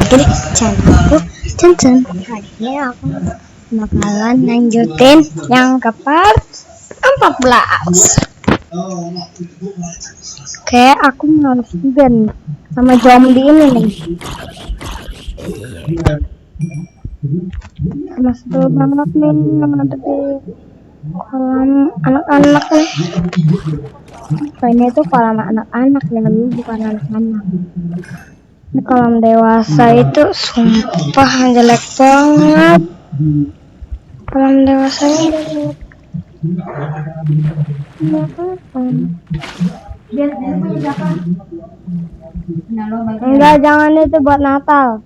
lagi di channelku Cen. Hari ini aku bakalan lanjutin yang ke part 14. Oke, aku males juga nih sama zombie ini nih. Sama seru banget nih yang ada di kolam anak-anak nih. Kayaknya itu kolam anak-anak ya, bukan anak-anak. Ini kolam dewasa itu sumpah jelek banget. Kolam dewasanya jelek. Enggak, jangan, itu buat Natal.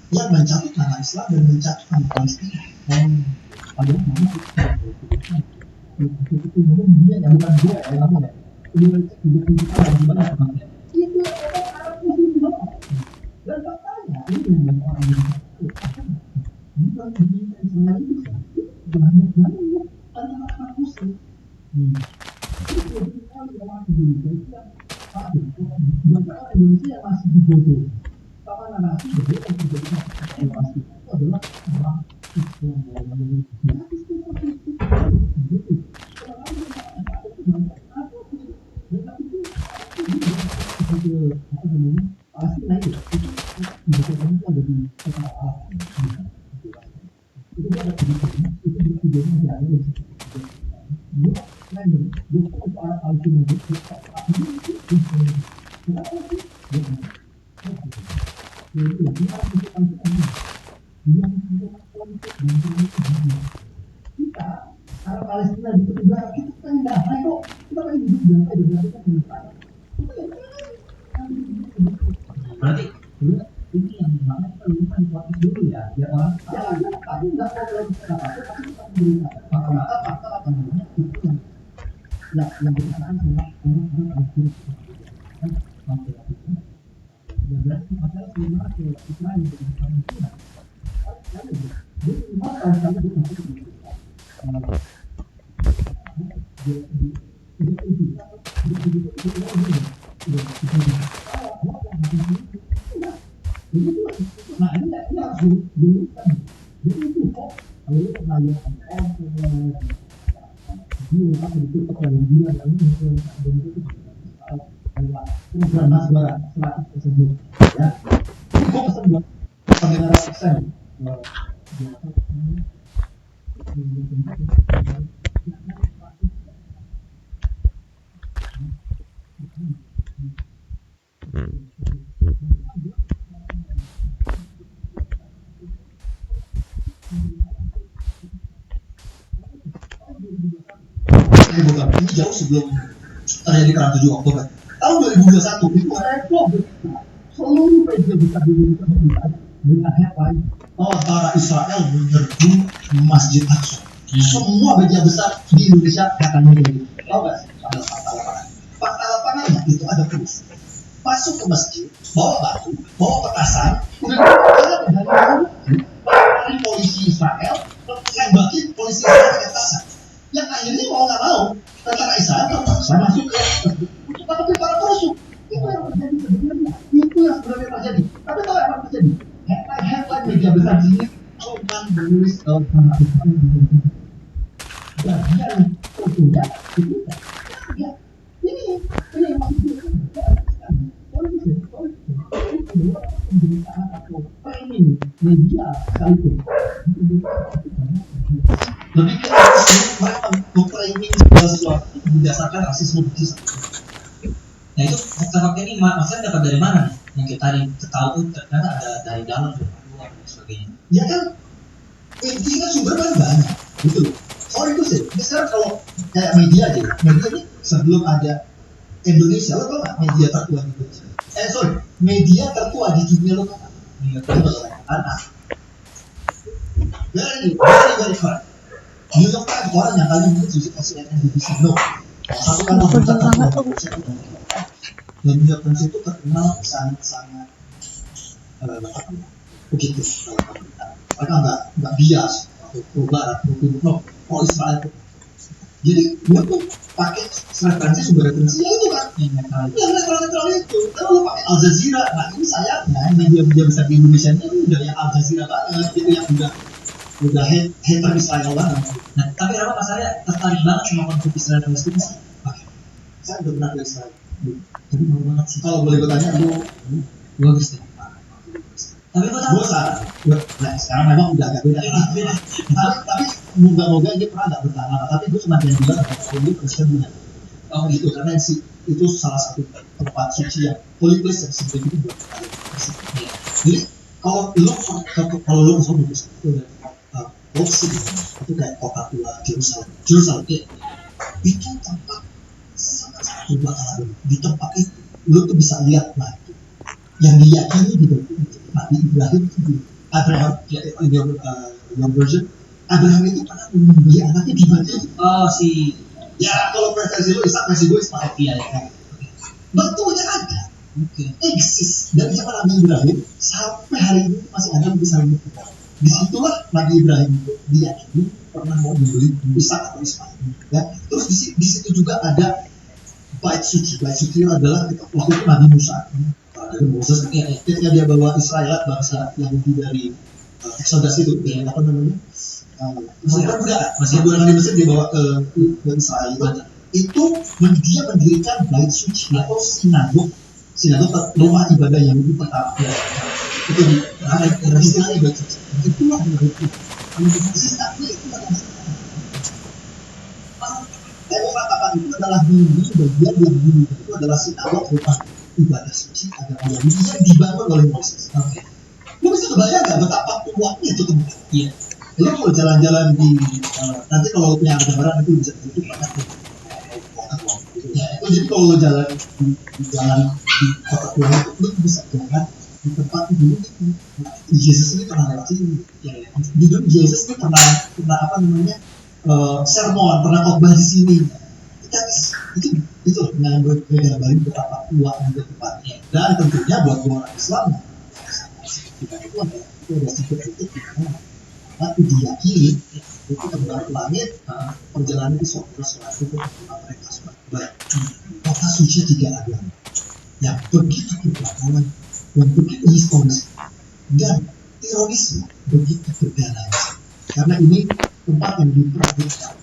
Yang mencatut nama Islam dan mencatut nama Palestina. Dia yang bukan gue yang ngomong ya. Dan faktanya ini orang Indonesia yang masih dibodoh. Sama narasi berbeda yang pasti itu adalah orang Islam pasti naik itu ada di itu ada kita karena Palestina di negara kita kan nggak kok kita kan hidup di berarti ini yang mana kita lihat waktu dulu ya biar orang tapi nggak ada fakta apa namanya itu yang berkenaan sama orang-orang Palestina yang berarti masalah sebenarnya ke Israel dengan Palestina dia lima tahun lalu dia masuk ke nah ini harus dilupakan jadi itu kok kalau pengajian dia apa itu kalau dia dan itu program nasional selain tersebut ya kok tersebut pendengar saya bukan ini jauh sebelum terjadi perang 7 Oktober tahun 2021 itu ada seluruh media besar di Indonesia berita dengan headline tentara Israel menyerbu Masjid Aqsa. Semua media besar di Indonesia katanya begitu. Tahu nggak sih? Ada fakta lapangannya itu ada terus. Masuk ke masjid, bawa batu, bawa petasan, kemudian dari polisi Israel nembakin polisi Israel pakai petasan. Yang akhirnya mau nggak mau tentara Israel terpaksa masuk ke untuk tapi para perusuh itu yang terjadi sebenarnya itu yang sebenarnya terjadi tapi tahu apa terjadi headline media besar di sini cuma menulis tentang Israel bagian fotonya itu ya ini yang maksudnya pemberitaan atau framing media sekalipun lebih mereka memframing segala sesuatu berdasarkan rasisme. Nah itu fakta-fakta ini maksudnya dapat dari mana nih? Yang kita tahu ternyata ada dari dalam dan luar dan sebagainya. Ya kan, ini kan sumber kan banyak, gitu loh. Sorry itu sih. Sekarang kalau kayak media aja, media ini sebelum ada Indonesia, lo tau nggak media tertua di Indonesia? Media tertua di dunia lo tau nggak? Media tertua anak. Very fun. New York Times orang yang kali ini justru CNN BBC no. Satu kan membuat dan New York Times itu terkenal sangat begitu. Mereka nggak bias atau pro barat, pro timur, no. Pro Israel itu Jadi gue tuh pakai referensi sumber referensi ya itu kan, yang netral itu. Kalau lu pakai Al Jazeera, nah ini sayangnya media besar di Indonesia ini udah yang Al Jazeera banget, itu yang udah hater Israel banget. Nah, tapi apa masalahnya tertarik banget sama konflik Israel dan Palestina sih? Saya udah pernah ke Israel, tapi mau banget sih. Kalau boleh gue tanya, lu bagus deh. Tapi gue saran, nah sekarang memang udah agak beda. Tapi moga-moga ini pernah nggak bertahan lama. Tapi gue cuma bilang bahwa ini presiden punya. Oh gitu, karena itu salah satu tempat suci yang holy place yang sebenarnya itu buat kalian. Jadi kalau lo misalnya itu ada Boxing itu kayak kota tua Jerusalem itu tempat sangat berbakalan. Di tempat itu lo tuh bisa lihat lah yang diyakini di Nabi Ibrahim itu Abraham ya yang version Abraham itu pernah membeli anaknya di batu. Oh si ya kalau preferensi lo versi gue Ismail ya kan betulnya ada eksis dari zaman Nabi Ibrahim sampai hari ini masih ada yang bisa lihat. Disitulah Nabi Ibrahim itu diyakini pernah mau membeli Ishak atau Ismail ya. Terus di situ juga ada bait suci itu adalah waktu itu Nabi Musa dari Moses ketika dia bawa Israel bangsa Yahudi dari Exodus itu ya apa namanya masih bukan di Mesir dibawa ke Israel itu dia mendirikan bait suci atau sinagog rumah ibadah Yahudi pertama ya. Itu ada istilahnya bait suci itulah sisanya itu Demokrat itu adalah bagian yang itu adalah sinagog rumah ibadah suci agama Yahudi yang dibangun oleh Moses. Oke. Lu bisa kebayang nggak betapa kuatnya itu tempat? Iya. Lu kalau jalan-jalan di nanti kalau punya gambaran itu bisa itu banget tuh. Ya, itu jadi kalau lu jalan di kota tua itu lu bisa jalan di tempat dulu itu. Yesus ini pernah lewat sini. Ya, di dulu Yesus ini pernah apa namanya sermon pernah khotbah di sini. Itu yang bergambarin betapa kuatnya tempatnya. Dan tentunya buat orang Islam kita itu ada titik di mana tapi diyakini itu kembali ke langit perjalanan itu suatu mereka baik kota suci tiga agama yang begitu kebelakangan yang begitu historis dan terorisme begitu berdarah karena ini tempat yang diperhatikan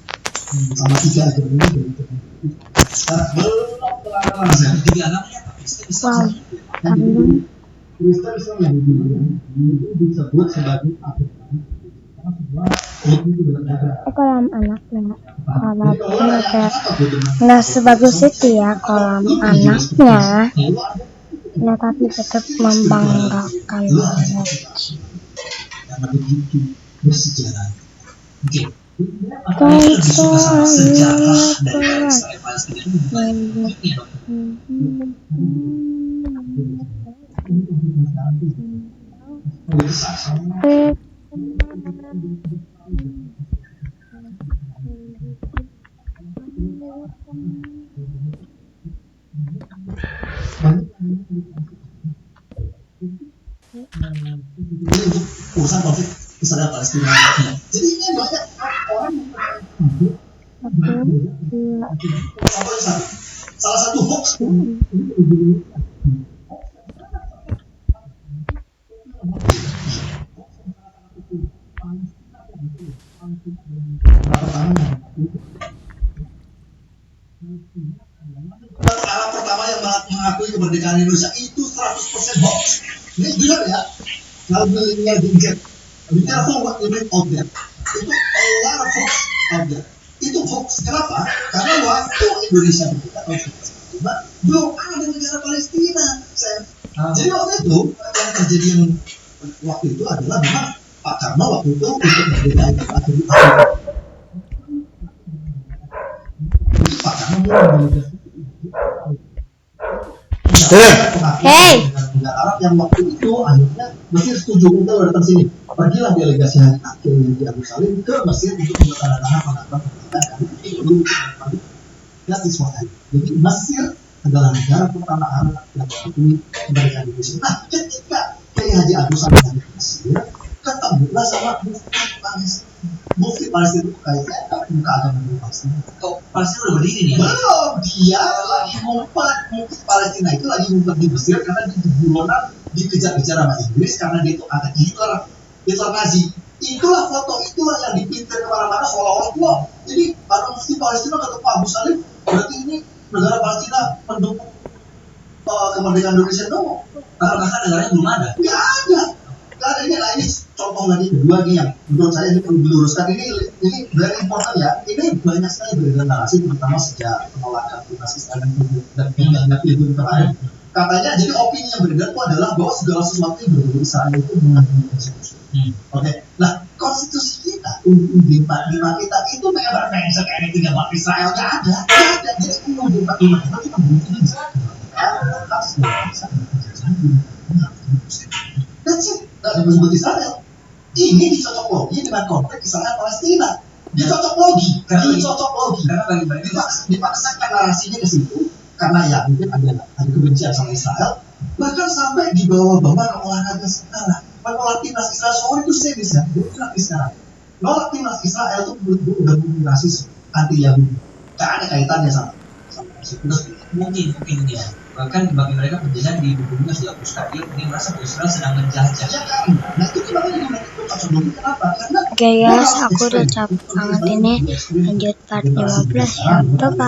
sama tiga agama ini dari tempat sekarang belum pelanggaran tiga agamanya Wow, keren. Kristen Islam yang itu disebut sebagai agama karena semua ini itu berbeda. Kolam anaknya, kolamnya kayak nggak sebagus itu ya kolam anaknya, ya tapi tetap membanggakan banget. Karena begitu bersejarah. Oke. Suka sama sejarah dari Israel Palestina urusan konflik Israel Palestina. Jadi ini banyak orang salah satu hoax Arab pertama yang mengakui kemerdekaan Indonesia itu 100% hoax. Ini bilang ya, kalau milenial gadget, bicara what you read out there, itu a lot of hoax out there. Itu hoax. Kenapa? Karena waktu Indonesia belum ada negara Palestina. Jadi waktu itu yang terjadi waktu itu adalah memang Pak Karno waktu itu untuk merdeka itu Pak Karno mendelegasi Hey. Arab yang waktu itu akhirnya Mesir setuju kita udah datang sini. Pergilah delegasi hari akhir di Yerusalem ke Mesir untuk menandatangani pengakuan kemerdekaan kami itu that is what I. Jadi Mesir adalah negara pertama Arab yang mengakui kemerdekaan Indonesia. Nah, ketika Kiai Haji Agus sampai di Mesir, ketemulah sama Palestina. Mufti Palestina itu kayaknya buka agama dulu Palestina. Kok Palestina udah berdiri nih ya? Belum, dia lagi ngumpet. Mufti Palestina itu lagi ngumpet di Mesir karena di buronan dikejar-kejar sama Inggris karena dia itu anak Hitler Nazi. Itulah foto itulah yang dipintir kemana-mana seolah-olah wah. Jadi para Mufti Palestina kata Pak Abu Salim, berarti ini negara Palestina mendukung kemerdekaan Indonesia dong. Bahkan negaranya belum ada. Nggak ada. Nggak ada. Ini contoh lagi kedua nih yang menurut saya ini perlu diluruskan. Ini very important ya. Ini banyak sekali beredar narasi terutama sejak penolakan timnas Israel dan pindahnya itu kemarin. Katanya jadi opini yang beredar itu adalah bahwa segala sesuatu yang berbau Israel itu mengandung konstitusi. Oke. Nah konstitusi kita UUD 45 kita itu memang mention anything about Israel nggak ada. Jadi UUD 45 kita cuma bunyinya Israel. That's it. Nggak disebut Israel. Ini dicocok logi dengan konteks Israel Palestina. Dicocok logi. Karena bagi dipaksakan narasinya ke situ. Karena ya mungkin ada kebencian sama Israel. Bahkan sampai dibawa-bawa ke olahraga sekarang. Menolak timnas Israel soal itu serius ya. Nolak sekarang. Nolak timnas Israel itu menurut gue udah mulai rasis anti Yahudi. Gak ada kaitannya sama mungkin ya. Bahkan bagi mereka penjelasan di bukunya sudah hapuskan. Dia merasa bahwa Israel sedang menjajah. Ya kan. Nah itu gimana itu cocok logi kenapa? Karena Oke guys, aku udah capek banget ini. Lanjut part 15 ya. Bye bye.